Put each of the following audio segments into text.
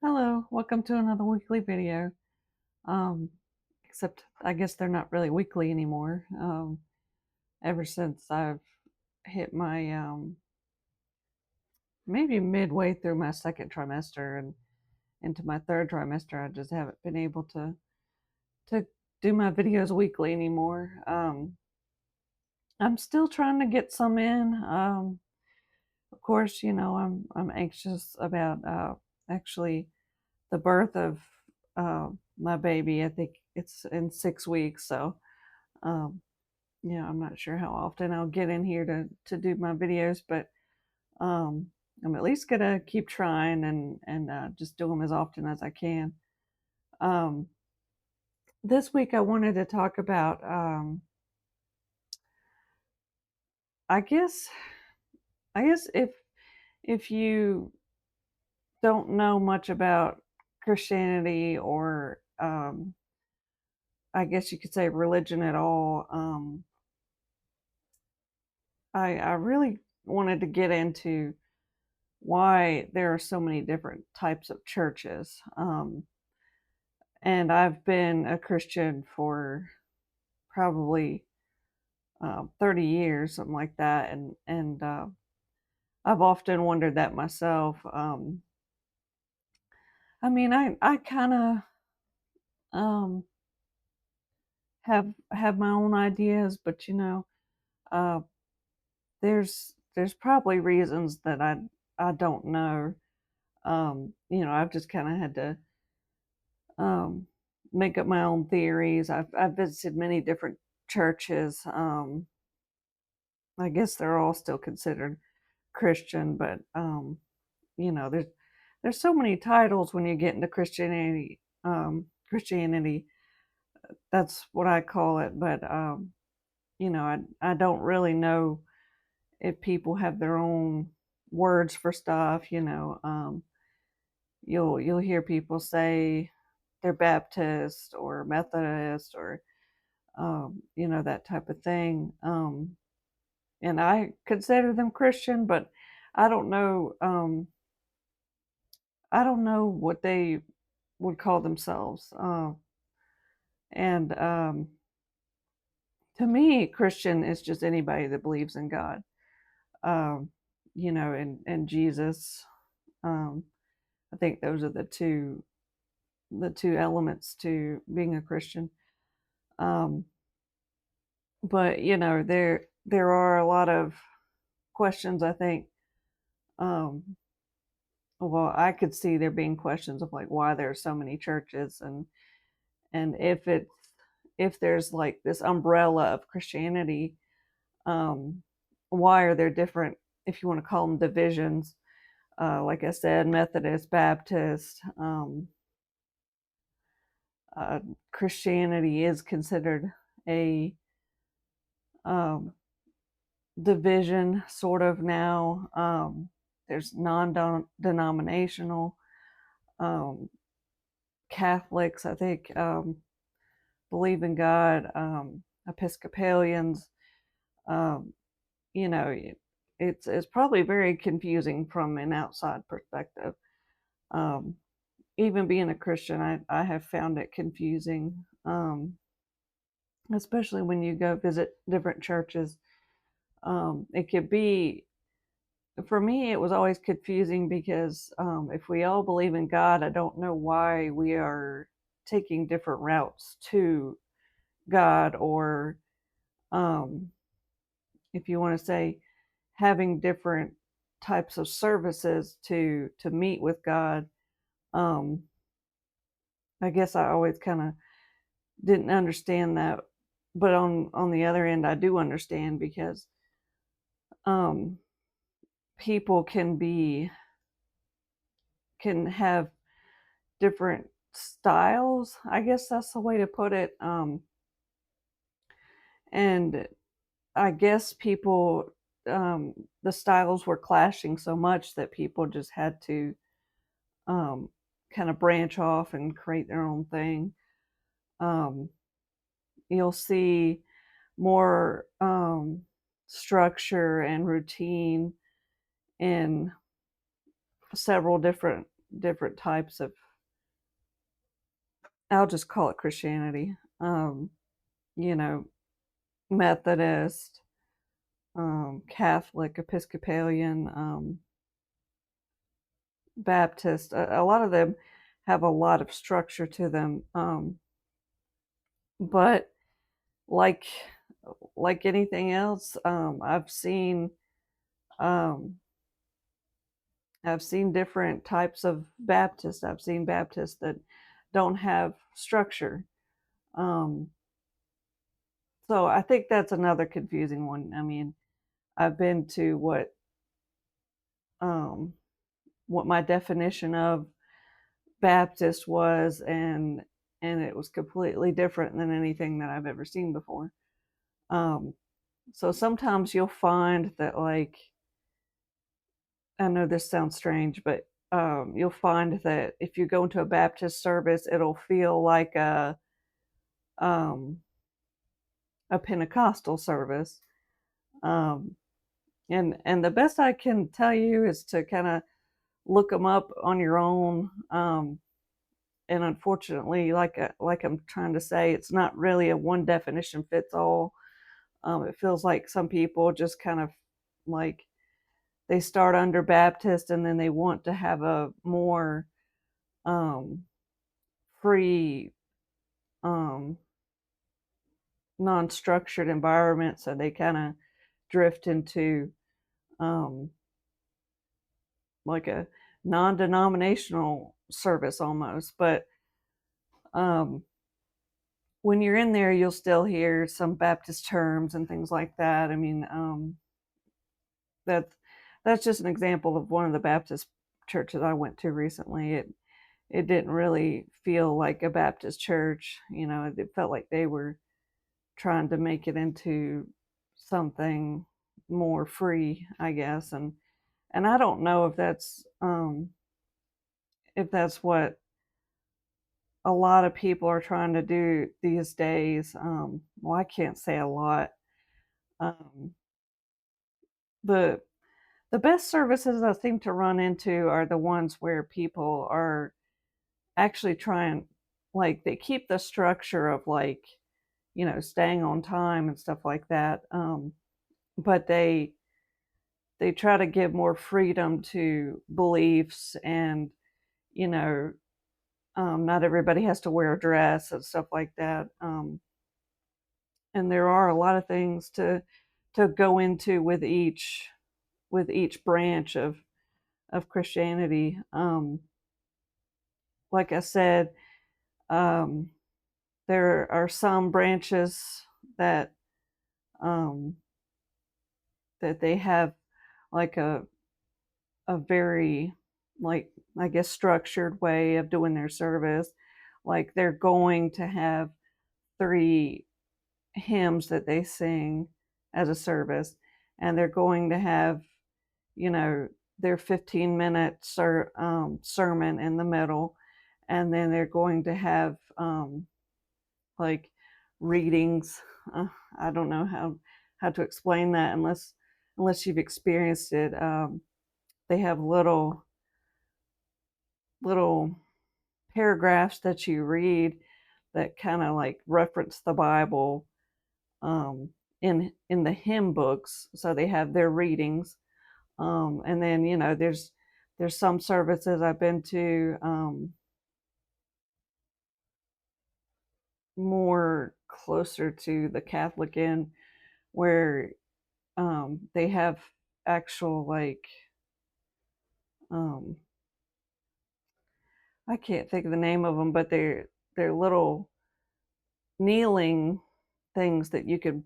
Hello, welcome to another weekly video. Um, Except I guess they're not really weekly anymore. Ever since I've hit my maybe midway through my second trimester and into my third trimester, I just haven't been able to do my videos weekly anymore. I'm still trying to get some in. Of course, I'm anxious about actually the birth of my baby. I think it's in 6 weeks, so um, I'm not sure how often I'll get in here to do my videos, but um, I'm at least gonna keep trying and just do them as often as I can. Um, this week I wanted to talk about I guess if you don't know much about Christianity or I guess you could say religion at all. I really wanted to get into why there are so many different types of churches. And I've been a Christian for probably 30 years, something like that. And I've often wondered that myself. I kind of um, have my own ideas, but uh, there's probably reasons that I don't know. I've just kind of had to um, make up my own theories. I've visited many different churches. I guess they're all still considered Christian, but there's so many titles when you get into Christianity. Christianity, that's what I call it. But I don't really know if people have their own words for stuff. You'll hear people say they're Baptist or Methodist or that type of thing. And I consider them Christian, but I don't know. I don't know what they would call themselves. And To me, Christian is just anybody that believes in God. Um, and Jesus. Um, I think those are the two elements to being a Christian. Um, but there are a lot of questions. I think. Well, I could see there being questions of like why there are so many churches and if there's like this umbrella of Christianity, um, why are there different, if you want to call them divisions? Like I said, Methodist, Baptist, uh, Christianity is considered a um, division sort of now. There's non-denominational um, Catholics, I think, believe in God. Episcopalians, um, you know, it's probably very confusing from an outside perspective. Um, Even being a Christian, I have found it confusing, especially when you go visit different churches. It could be, for me, it was always confusing because if we all believe in God, I don't know why we are taking different routes to God, or um, if you want to say having different types of services to meet with God. Um, I guess I always kind of didn't understand that, but on the other end, I do understand because um, people can have different styles. I guess that's the way to put it. And I guess the styles were clashing so much that people just had to um, kind of branch off and create their own thing. Um, you'll see more structure and routine in several different different types of, I'll just call it Christianity. You know, Methodist, Catholic, Episcopalian, Baptist. A lot of them have a lot of structure to them, but like like anything else, um, I've seen different types of Baptists. I've seen Baptists that don't have structure. Um, so I think that's another confusing one. I mean, I've been to um, what my definition of Baptist was, and it was completely different than anything that I've ever seen before. Um, so sometimes you'll find that, like, I know this sounds strange, but you'll find that if you go into a Baptist service, it'll feel like um, a Pentecostal service. Um, and the best I can tell you is to kind of look them up on your own. And unfortunately, like I'm trying to say, it's not really a one definition fits all. It feels like some people just kind of like they start under Baptist and then they want to have a more um, free, um, non-structured environment, so they kind of drift into um, like a non-denominational service almost. But um, when you're in there, you'll still hear some Baptist terms and things like that. I mean, that's that's just an example of one of the Baptist churches I went to recently. It didn't really feel like a Baptist church. You know, it felt like they were trying to make it into something more free, I guess. And I don't know if that's what a lot of people are trying to do these days. Well, I can't say a lot. Um, the the best services I seem to run into are the ones where people are actually trying, like, they keep the structure of, like, staying on time and stuff like that. But they try to give more freedom to beliefs, and you know not everybody has to wear a dress and stuff like that. And there are a lot of things to go into with each branch of Christianity. Like I said, um, there are some branches that um, that they have like a very, like, I guess, structured way of doing their service. Like, they're going to have three hymns that they sing as a service, and they're going to have, you know, their 15-minute sermon in the middle, and then they're going to have like readings. Uh, I don't know how to explain that unless you've experienced it. They have little paragraphs that you read that kind of like reference the Bible um, in the hymn books. So they have their readings, and then there's some services I've been to, more closer to the Catholic end, where they have actual, like, um, I can't think of the name of them, but they're little kneeling things that you could,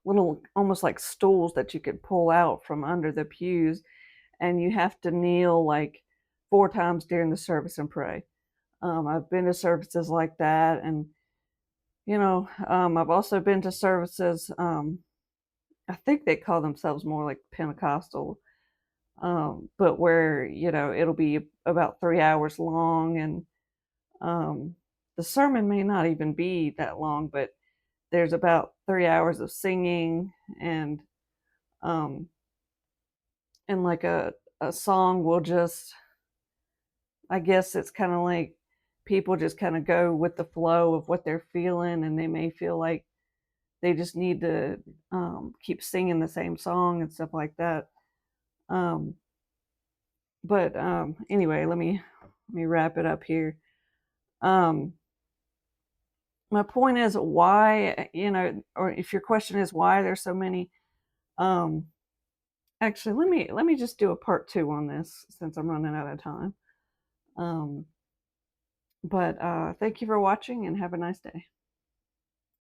little, almost like stools that you could pull out from under the pews, and you have to kneel like 4 times during the service and pray. I've been to services like that, and I've also been to services. I think they call themselves more like Pentecostal, but where it'll be about 3 hours long, and um, the sermon may not even be that long, but there's about 3 hours of singing, and um, like a song will just I guess it's kind of like people just kind of go with the flow of what they're feeling, and they may feel like they just need to keep singing the same song and stuff like that. Um, but anyway, let me wrap it up here. Um, my point is why, or if your question is why there's so many. Um, actually, let me just do a part two on this since I'm running out of time. Um, but thank you for watching and have a nice day.